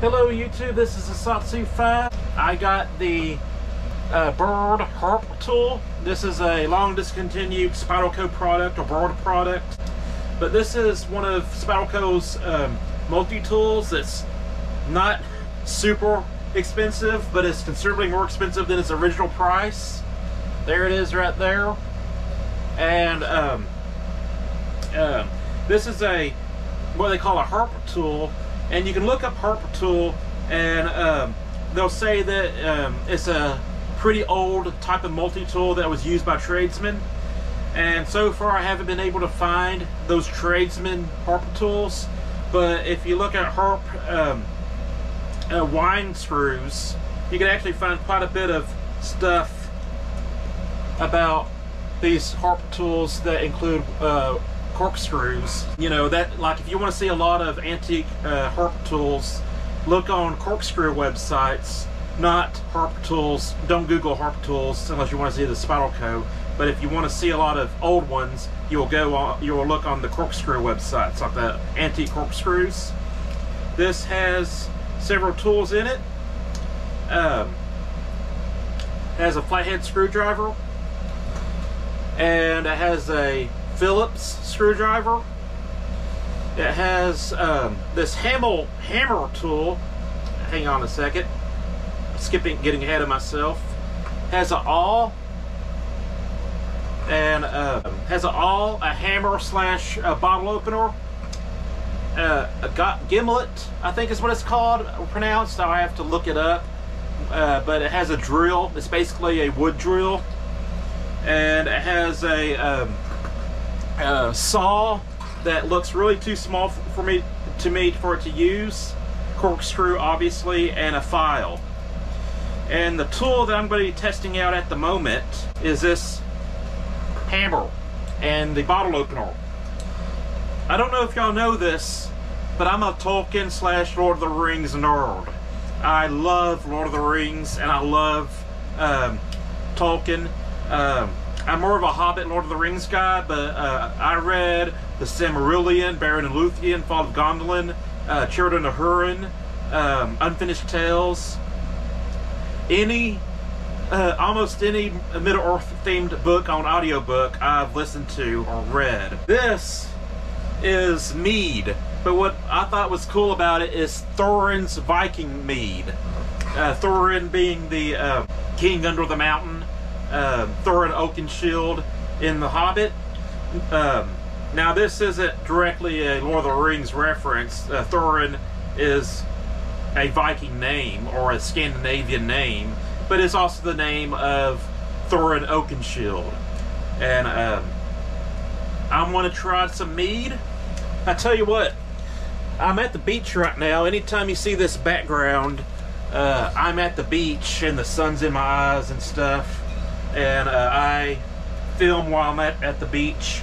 Hello YouTube, this is Asatsu 5. I got the Byrd Harp tool. This is a long discontinued Spyderco product or Byrd product. But this is one of Spyderco's multi-tools that's not super expensive, but it's considerably more expensive than its original price. There it is right there. And this is what they call a Harp tool. And you can look up Harp tool and they'll say that it's a pretty old type of multi-tool that was used by tradesmen. And so far I haven't been able to find those tradesmen Harp tools. But if you look at Harp wind screws, you can actually find quite a bit of stuff about these Harp tools that include corkscrews. You know, that, like, if you want to see a lot of antique Harp tools, look on corkscrew websites, not Harp tools. Don't Google Harp tools unless you want to see the Spyderco. But if you want to see a lot of old ones, you'll look on the corkscrew websites, like the antique corkscrews. This has several tools in it. Has a flathead screwdriver, and it has a Phillips screwdriver. It has this hammer tool. Hang on a second. Getting ahead of myself. Has an awl. And has an awl, a hammer slash bottle opener. A gimlet, I think is what it's called, pronounced. I have to look it up. But it has a drill. It's basically a wood drill. And it has a saw that looks really too small for it to use, corkscrew obviously, and a file. And the tool that I'm going to be testing out at the moment is this hammer and the bottle opener. I don't know if y'all know this, but I'm a Tolkien / Lord of the Rings nerd. I love Lord of the Rings and I love Tolkien. I'm more of a Hobbit Lord of the Rings guy, but I read the Silmarillion, Beren and Luthien, Fall of Gondolin, Children of Húrin, Unfinished Tales. Almost any Middle-earth themed book on audiobook I've listened to or read. This is mead, but what I thought was cool about it is Thorin's Viking mead. Thorin being the king under the mountain. Thorin Oakenshield in The Hobbit. Now this isn't directly a Lord of the Rings reference. Thorin is a Viking name or a Scandinavian name, but it's also the name of Thorin Oakenshield. And I'm going to try some mead. I tell you what, I'm at the beach right now. Anytime you see this background, I'm at the beach and the sun's in my eyes and stuff. And I film while I'm at the beach.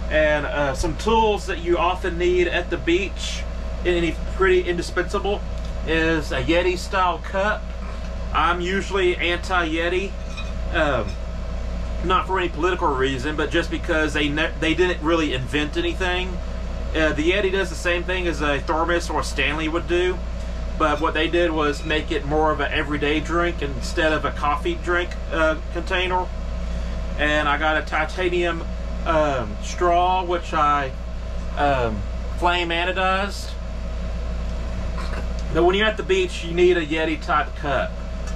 And some tools that you often need at the beach, pretty indispensable, is a Yeti style cup. I'm usually anti-Yeti, not for any political reason, but just because they didn't really invent anything. The Yeti does the same thing as a thermos or a Stanley would do, but what they did was make it more of an everyday drink instead of a coffee drink container. And I got a titanium straw, which I flame anodized. Now when you're at the beach, you need a Yeti type cup,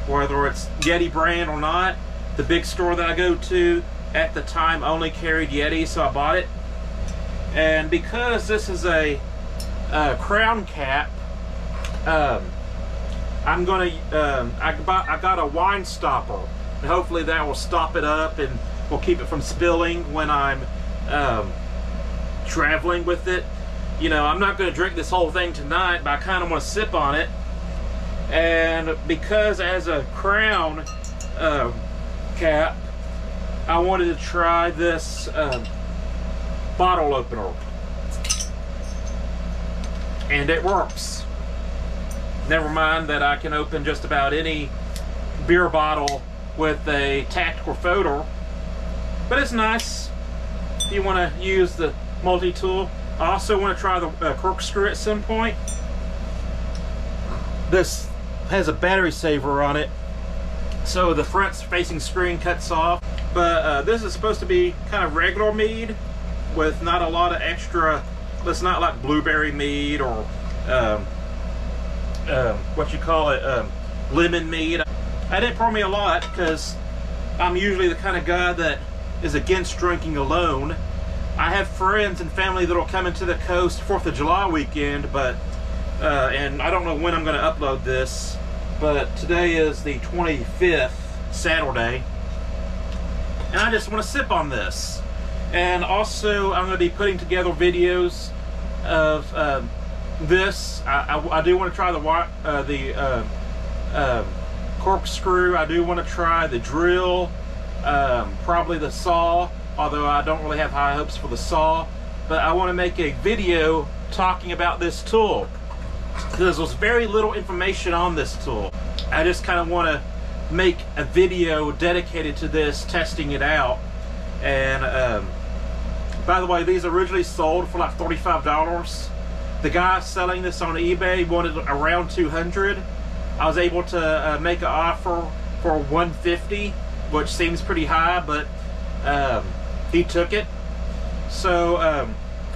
whether it's Yeti brand or not. The big store that I go to at the time only carried Yeti, so I bought it. And because this is a crown cap, I got a wine stopper, and hopefully that will stop it up and will keep it from spilling when I'm traveling with it. You know, I'm not going to drink this whole thing tonight, but I kind of want to sip on it. And because it has a crown cap, I wanted to try this bottle opener. And it works. Never mind that I can open just about any beer bottle with a tactical photo. But it's nice if you want to use the multi-tool. I also want to try the corkscrew at some point. this has a battery saver on it, so the front facing screen cuts off. But this is supposed to be kind of regular mead with not a lot of extra. It's not like blueberry mead or what you call it, lemon mead. I didn't pour me a lot because I'm usually the kind of guy that is against drinking alone. I have friends and family that'll come into the coast 4th of July weekend, but and I don't know when I'm going to upload this, but today is the 25th, Saturday, and I just want to sip on this. And also I'm going to be putting together videos of this. I do want to try the corkscrew. I do want to try the drill, probably the saw, although I don't really have high hopes for the saw. But I want to make a video talking about this tool because there's very little information on this tool. I just kind of want to make a video dedicated to this, testing it out. And by the way, these originally sold for like $35. The guy selling this on eBay wanted around $200. I was able to make an offer for $150, which seems pretty high, but he took it. So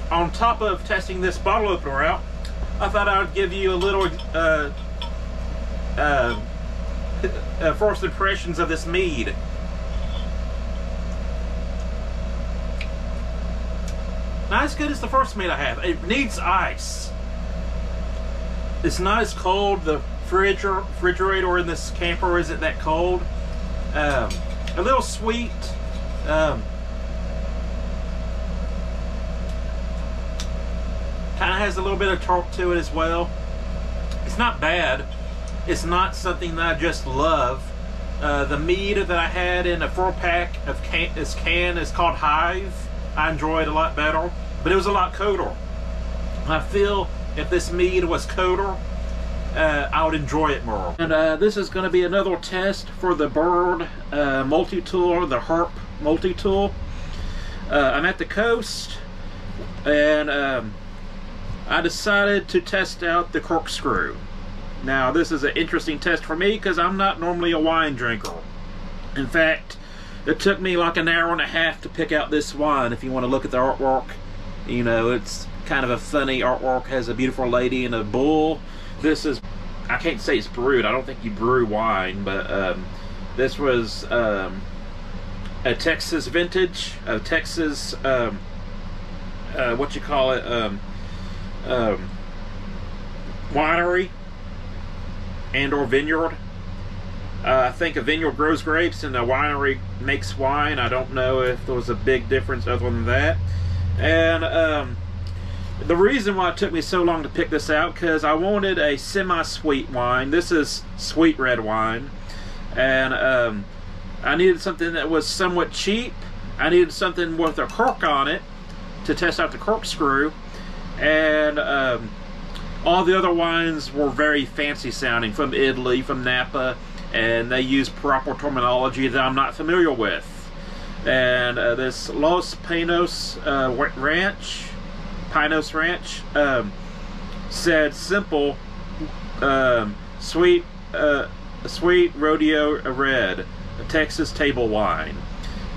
on top of testing this bottle opener out, I thought I would give you a little first impressions of this mead. Not as good as the first mead I have. It needs ice. It's not as cold. The refrigerator in this camper isn't that cold. A little sweet. Kind of has a little bit of torque to it as well. It's not bad. It's not something that I just love. The mead that I had in a 4-pack of this can is called Hive. I enjoy it a lot better, but it was a lot colder. I feel if this mead was colder, I would enjoy it more. And this is going to be another test for the Byrd multi-tool, the Harp multi-tool. I'm at the coast, and I decided to test out the corkscrew. Now, this is an interesting test for me because I'm not normally a wine drinker. In fact, it took me like an hour and a half to pick out this wine. If you want to look at the artwork, you know, it's kind of a funny artwork. Has a beautiful lady and a bull. This is, I can't say it's brewed. I don't think you brew wine, but this was a Texas vintage, a Texas, what you call it, winery and or vineyard. I think a vineyard grows grapes and a winery makes wine. I don't know if there was a big difference other than that. And the reason why it took me so long to pick this out, because I wanted a semi-sweet wine. This is sweet red wine. And I needed something that was somewhat cheap. I needed something with a cork on it to test out the corkscrew. And all the other wines were very fancy sounding, from Italy, from Napa, and they use proper terminology that I'm not familiar with. And this Los Pinos Ranch said simple, sweet rodeo red, a Texas table wine.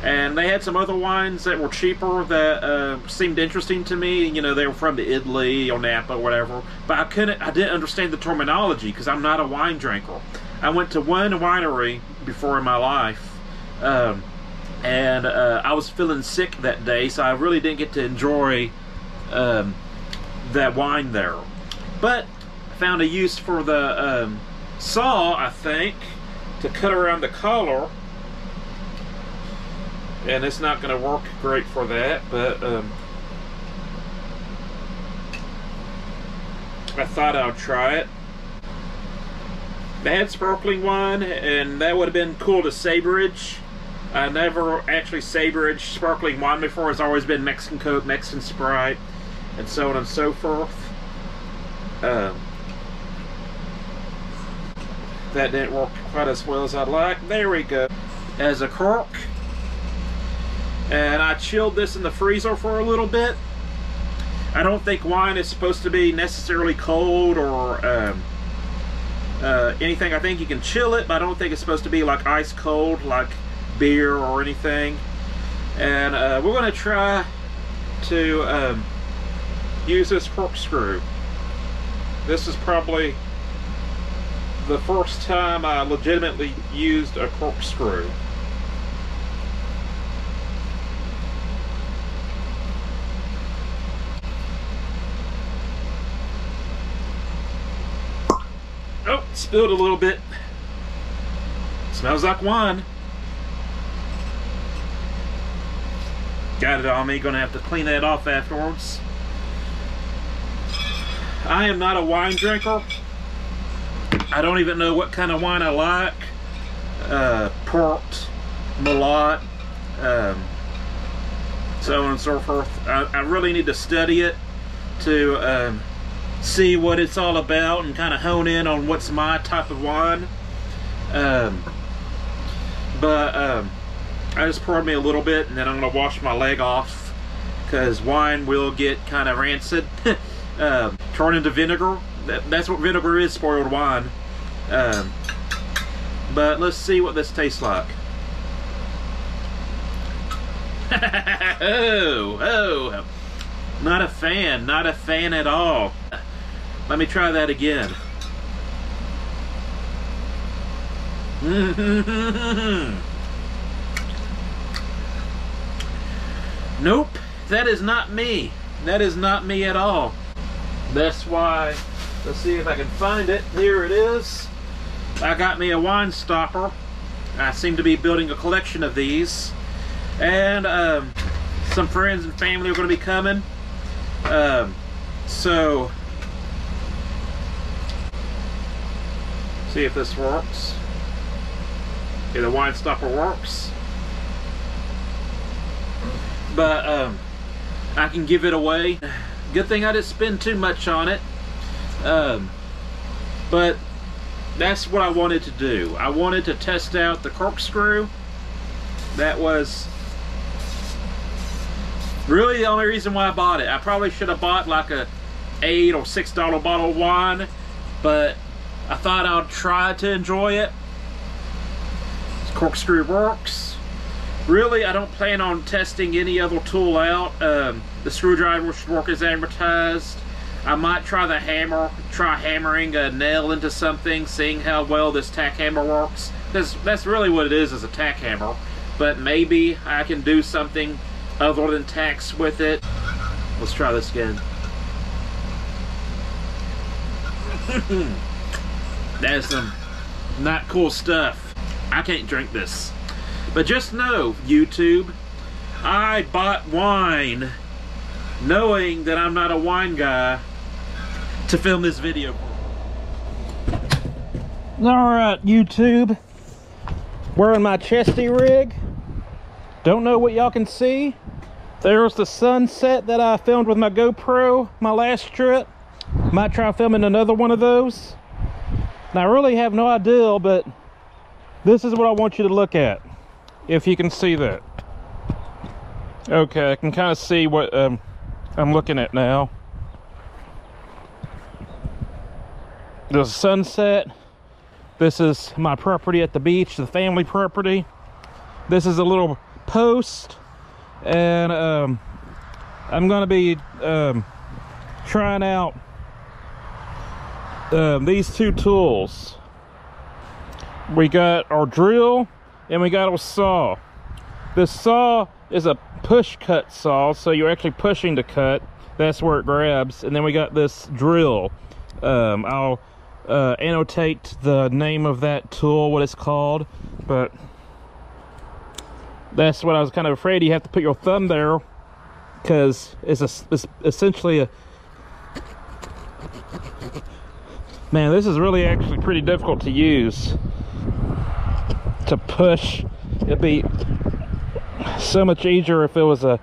And they had some other wines that were cheaper that seemed interesting to me. You know, they were from Italy or Napa or whatever. But I didn't understand the terminology because I'm not a wine drinker. I went to one winery before in my life, and I was feeling sick that day, so I really didn't get to enjoy that wine there. But I found a use for the saw, I think, to cut around the collar. And it's not going to work great for that, but I thought I would try it. They had sparkling wine, and that would have been cool to saborage. I never actually saboraged sparkling wine before. It's always been Mexican Coke, Mexican Sprite, and so on and so forth. That didn't work quite as well as I'd like. There we go. As a cork. And I chilled this in the freezer for a little bit. I don't think wine is supposed to be necessarily cold or anything. I think you can chill it, but I don't think it's supposed to be like ice cold, like beer or anything. And we're going to try to use this corkscrew. This is probably the first time I legitimately used a corkscrew. Oh, spilled a little bit. Smells like wine. Got it on me, gonna have to clean that off afterwards. I am not a wine drinker. I don't even know what kind of wine I like. Port, Malot, so on and so forth. I really need to study it to see what it's all about and kind of hone in on what's my type of wine. I just poured me a little bit, and then I'm going to wash my leg off because wine will get kind of rancid. Turn into vinegar. That's what vinegar is, spoiled wine. But let's see what this tastes like. Oh, not a fan at all. Let me try that again. Nope, that is not me. That is not me at all. That's why, let's see if I can find it. Here it is. I got me a wine stopper. I seem to be building a collection of these. And some friends and family are going to be coming. So, see if this works. Okay, the wine stopper works. But I can give it away. Good thing I didn't spend too much on it. But that's what I wanted to do. I wanted to test out the corkscrew. That was really the only reason why I bought it. I probably should have bought like a $8 or $6 bottle of wine, but I thought I'd try to enjoy it. This corkscrew works. Really, I don't plan on testing any other tool out. The screwdriver should work as advertised. I might try the hammer, try hammering a nail into something, seeing how well this tack hammer works. That's really what it is a tack hammer. But maybe I can do something other than tacks with it. Let's try this again. That's some not cool stuff. I can't drink this. But just know, YouTube, I bought wine knowing that I'm not a wine guy to film this video. Alright, YouTube. Wearing my chesty rig. Don't know what y'all can see. There's the sunset that I filmed with my GoPro my last trip. Might try filming another one of those. Now, I really have no idea, but this is what I want you to look at. If you can see that. Okay, I can kind of see what I'm looking at now. The sunset. This is my property at the beach, the family property. This is a little post, and I'm gonna be trying out these two tools. We got our drill and we got our saw. This saw is a push cut saw, so you're actually pushing to cut. That's where it grabs. And then we got this drill. I'll annotate the name of that tool, what it's called, but that's what I was kind of afraid. You have to put your thumb there because it's essentially a... Man, this is really actually pretty difficult to use. To push, it'd be so much easier if it was a...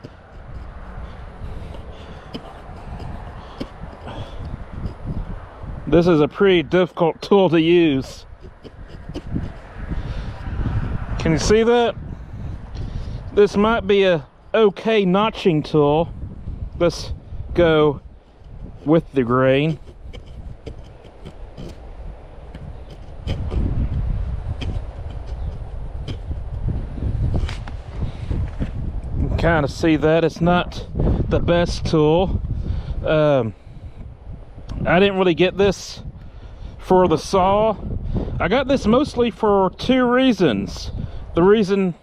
This is a pretty difficult tool to use. Can you see that? This might be a okay notching tool. Let's go with the grain. kind of see that it's not the best tool. I didn't really get this for the saw. I got this mostly for two reasons. The reason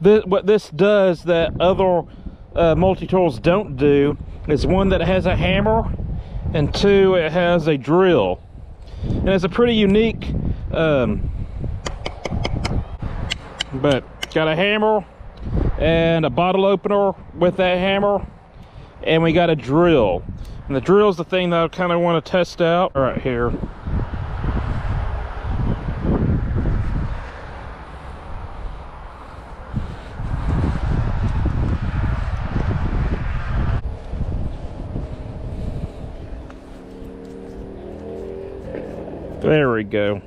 what this does that other multi-tools don't do is, one, that it has a hammer, and two, it has a drill. And it's a pretty unique, but got a hammer and a bottle opener with that hammer, and we got a drill. And the drill is the thing that I kind of want to test out right here. There we go.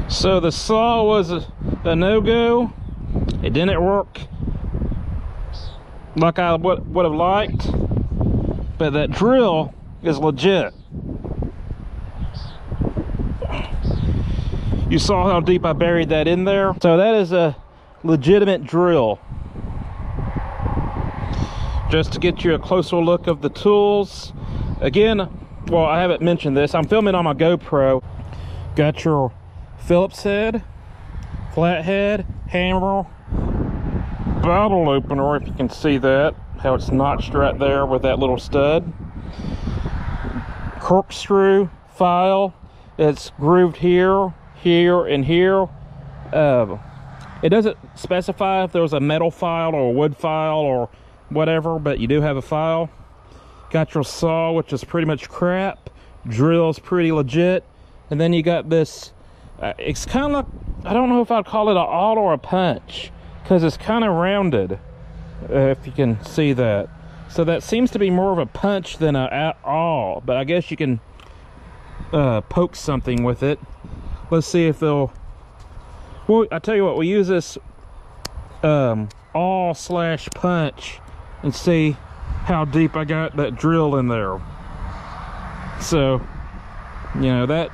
So the saw was a no-go. It didn't work like I would have liked, but that drill is legit. You saw how deep I buried that in there. So that is a legitimate drill. Just to get you a closer look of the tools. Again, well, I haven't mentioned this. I'm filming on my GoPro. Got your Phillips head, flathead, hammer, bottle opener, if you can see that, how it's notched right there with that little stud. Corkscrew file, it's grooved here, here, and here. It doesn't specify if there's a metal file or a wood file or whatever, but you do have a file. Got your saw, which is pretty much crap. Drill's pretty legit. And then you got this, it's kind of, I don't know if I'd call it an aught or a punch, because it's kind of rounded, if you can see that. So that seems to be more of a punch than a awl, but I guess you can poke something with it. Let's see if they'll, well, I tell you what, we'll use this awl slash punch and see how deep I got that drill in there. So, you know, that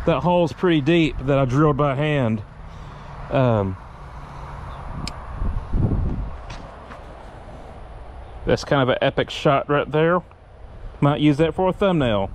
hole's pretty deep that I drilled by hand. That's kind of an epic shot right there. Might use that for a thumbnail.